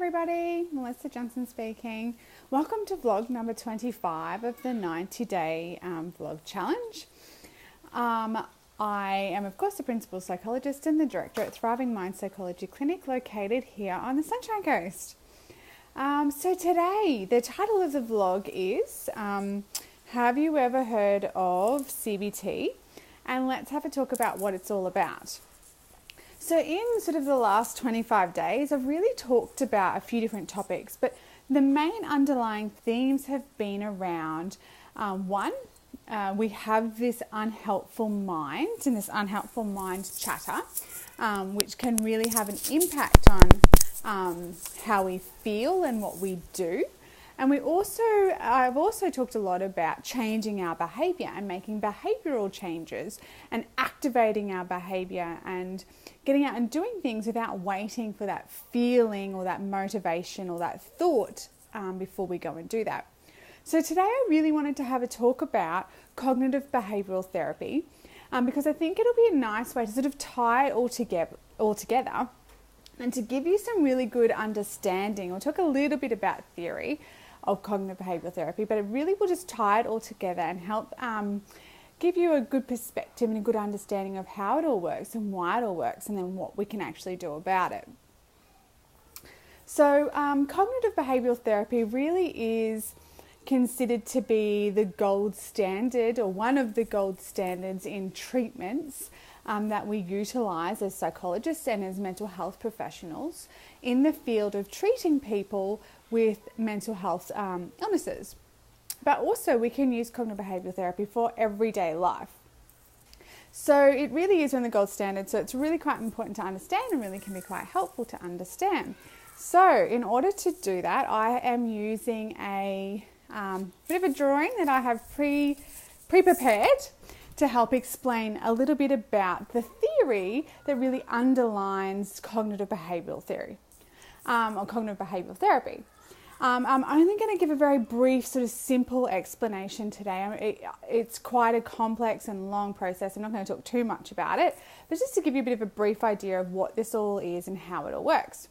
everybody, Melissa Johnson speaking. Welcome to vlog number 25 of the 90-day vlog challenge. I am of course the principal psychologist and the director at Thriving Mind Psychology Clinic located here on the Sunshine Coast. So today the title of the vlog is have you ever heard of CBT? And let's have a talk about what it's all about. So in sort of the last 25 days, I've really talked about a few different topics, but the main underlying themes have been around, we have this unhelpful mind and this unhelpful mind chatter, which can really have an impact on how we feel and what we do. And I've also talked a lot about changing our behavior and making behavioral changes and activating our behavior and getting out and doing things without waiting for that feeling or that motivation or that thought before we go and do that. So today I really wanted to have a talk about cognitive behavioral therapy because I think it'll be a nice way to sort of tie it all together and to give you some really good understanding. We'll talk a little bit about theory of cognitive behavioral therapy, but it really will just tie it all together and help give you a good perspective and a good understanding of how it all works and why it all works and then what we can actually do about it. So cognitive behavioral therapy really is considered to be the gold standard or one of the gold standards in treatments that we utilise as psychologists and as mental health professionals in the field of treating people with mental health illnesses. But also we can use cognitive behavioural therapy for everyday life. So it really is one of the gold standards, so it's really quite important to understand and really can be quite helpful to understand. So in order to do that, I am using a bit of a drawing that I have pre-prepared to help explain a little bit about the theory that really underlines cognitive behavioural theory or cognitive behavioural therapy. I'm only going to give a very brief, sort of simple explanation today. It's quite a complex and long process. I'm not going to talk too much about it, but just to give you a bit of a brief idea of what this all is and how it all works.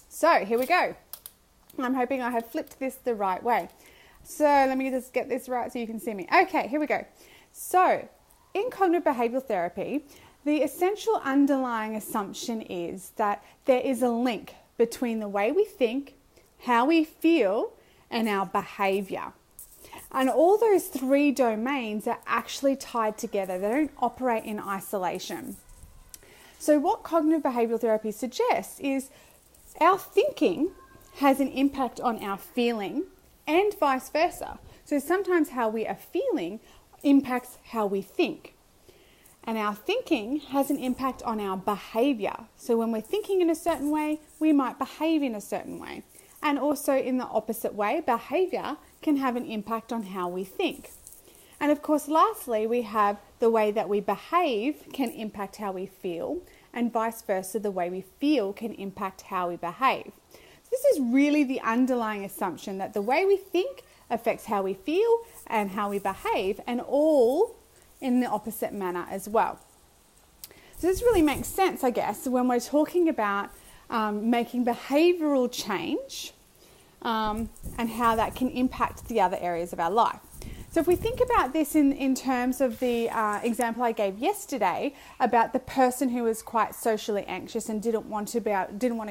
So here we go. I'm hoping I have flipped this the right way. So let me just get this right so you can see me. Okay, here we go. So in cognitive behavioural therapy, the essential underlying assumption is that there is a link between the way we think, how we feel, and our behaviour. And all those three domains are actually tied together. They don't operate in isolation. So what cognitive behavioural therapy suggests is our thinking has an impact on our feeling and vice versa. So sometimes how we are feeling impacts how we think. And our thinking has an impact on our behaviour. So when we're thinking in a certain way, we might behave in a certain way. And also in the opposite way, behaviour can have an impact on how we think. And of course, lastly, we have the way that we behave can impact how we feel, and vice versa, the way we feel can impact how we behave. So this is really the underlying assumption that the way we think affects how we feel and how we behave, and all in the opposite manner as well. So this really makes sense, I guess, when we're talking about making behavioural change and how that can impact the other areas of our life. So if we think about this in terms of the example I gave yesterday about the person who was quite socially anxious and didn't want to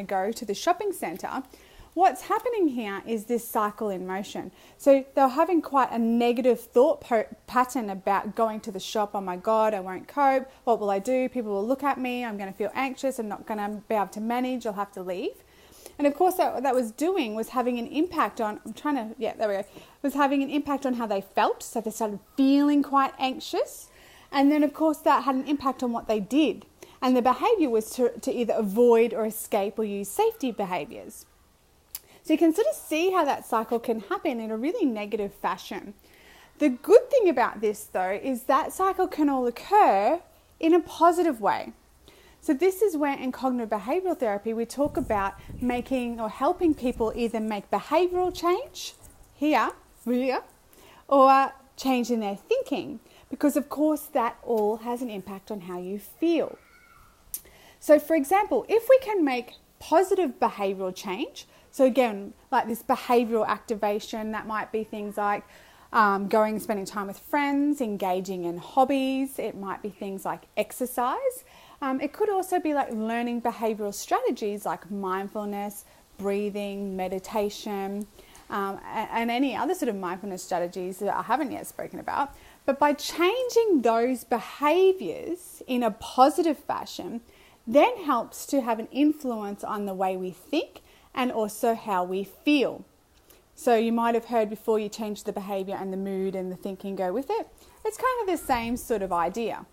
go to the shopping centre, what's happening here is this cycle in motion. So they're having quite a negative thought pattern about going to the shop. Oh my God, I won't cope. What will I do? People will look at me. I'm going to feel anxious. I'm not going to be able to manage. I'll have to leave. And of course, what that was doing was having an impact on, was having an impact on how they felt. So they started feeling quite anxious. And then of course that had an impact on what they did. And the behaviour was to either avoid or escape or use safety behaviours. So you can sort of see how that cycle can happen in a really negative fashion. The good thing about this though is that cycle can all occur in a positive way. So this is where in cognitive behavioural therapy we talk about making or helping people either make behavioural change here, or change in their thinking, because of course that all has an impact on how you feel. So for example, if we can make positive behavioral change. So again, like this behavioral activation, that might be things like going and spending time with friends, engaging in hobbies. It might be things like exercise. It could also be like learning behavioral strategies like mindfulness, breathing, meditation, and any other sort of mindfulness strategies that I haven't yet spoken about. But by changing those behaviors in a positive fashion, then helps to have an influence on the way we think and also how we feel. So you might have heard before, you change the behavior and the mood and the thinking go with it. It's kind of the same sort of idea.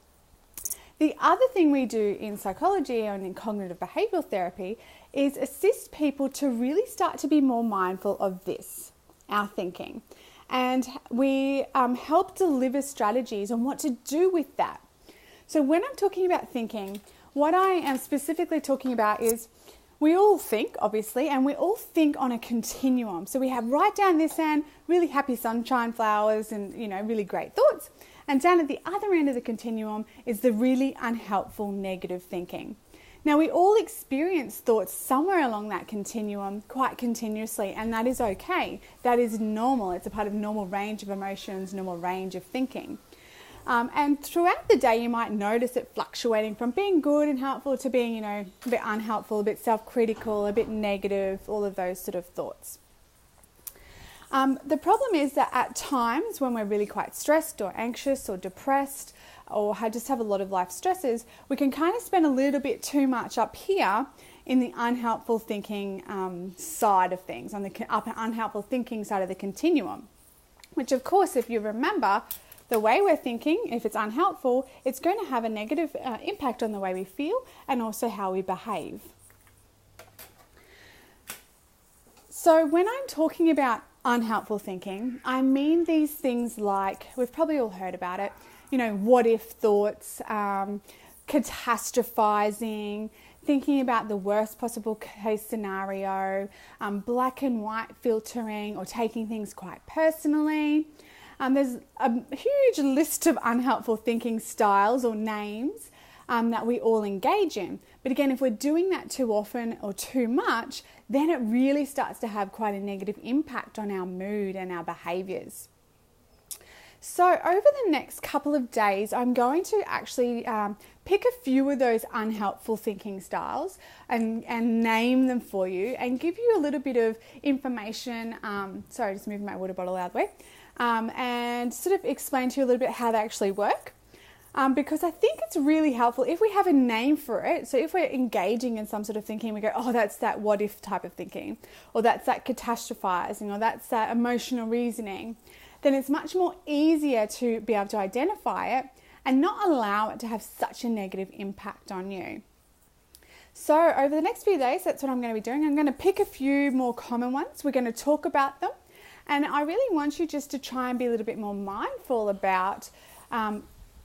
The other thing we do in psychology and in cognitive behavioral therapy is assist people to really start to be more mindful of this, our thinking. And we help deliver strategies on what to do with that. So when I'm talking about thinking, what I am specifically talking about is we all think, obviously, and we all think on a continuum. So we have right down this end, really happy sunshine flowers and, really great thoughts. And down at the other end of the continuum is the really unhelpful negative thinking. Now, we all experience thoughts somewhere along that continuum quite continuously, and that is okay. That is normal. It's a part of normal range of emotions, normal range of thinking. And throughout the day, you might notice it fluctuating from being good and helpful to being, a bit unhelpful, a bit self-critical, a bit negative, all of those sort of thoughts. The problem is that at times when we're really quite stressed or anxious or depressed or just have a lot of life stresses, we can kind of spend a little bit too much up here in the unhelpful thinking side of things, on the unhelpful thinking side of the continuum, which of course, if you remember, the way we're thinking, if it's unhelpful, it's going to have a negative impact on the way we feel and also how we behave. So when I'm talking about unhelpful thinking, I mean these things like, we've probably all heard about it, what if thoughts, catastrophizing, thinking about the worst possible case scenario, black and white filtering, or taking things quite personally. There's a huge list of unhelpful thinking styles or names that we all engage in. But again, if we're doing that too often or too much, then it really starts to have quite a negative impact on our mood and our behaviours. So over the next couple of days, I'm going to actually pick a few of those unhelpful thinking styles and name them for you and give you a little bit of information. Sorry, just moving my water bottle out of the way. And sort of explain to you a little bit how they actually work. Because I think it's really helpful if we have a name for it. So if we're engaging in some sort of thinking, we go, oh, that's that what if type of thinking, or that's that catastrophizing, or that's that emotional reasoning, then it's much more easier to be able to identify it and not allow it to have such a negative impact on you. So over the next few days, that's what I'm going to be doing. I'm going to pick a few more common ones. We're going to talk about them. And I really want you just to try and be a little bit more mindful about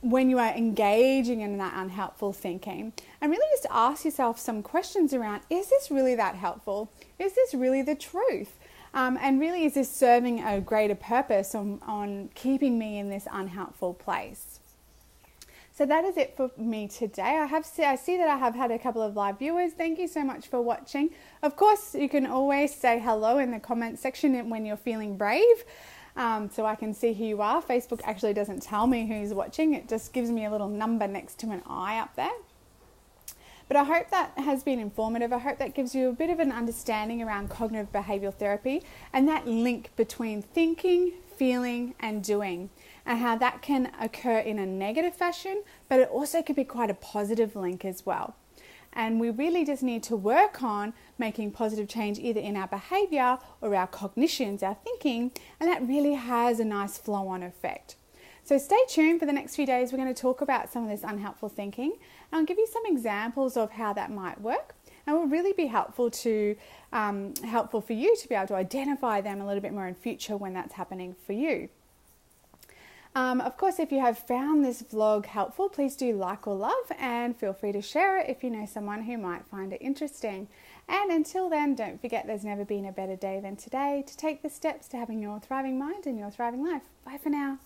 when you are engaging in that unhelpful thinking, and really just ask yourself some questions around, is this really that helpful? Is this really the truth? And really, is this serving a greater purpose on keeping me in this unhelpful place? So that is it for me today. I see that I have had a couple of live viewers. Thank you so much for watching. Of course, you can always say hello in the comment section when you're feeling brave. So I can see who you are. Facebook actually doesn't tell me who's watching. It just gives me a little number next to an eye up there. But I hope that has been informative. I hope that gives you a bit of an understanding around cognitive behavioural therapy and that link between thinking, feeling and doing, and how that can occur in a negative fashion, but it also could be quite a positive link as well. And we really just need to work on making positive change either in our behaviour or our cognitions, our thinking, and that really has a nice flow-on effect. So stay tuned for the next few days. We're going to talk about some of this unhelpful thinking, and I'll give you some examples of how that might work. And it will really be helpful for you to be able to identify them a little bit more in future when that's happening for you. Of course, if you have found this vlog helpful, please do like or love, and feel free to share it if you know someone who might find it interesting. And until then, don't forget there's never been a better day than today to take the steps to having your thriving mind and your thriving life. Bye for now.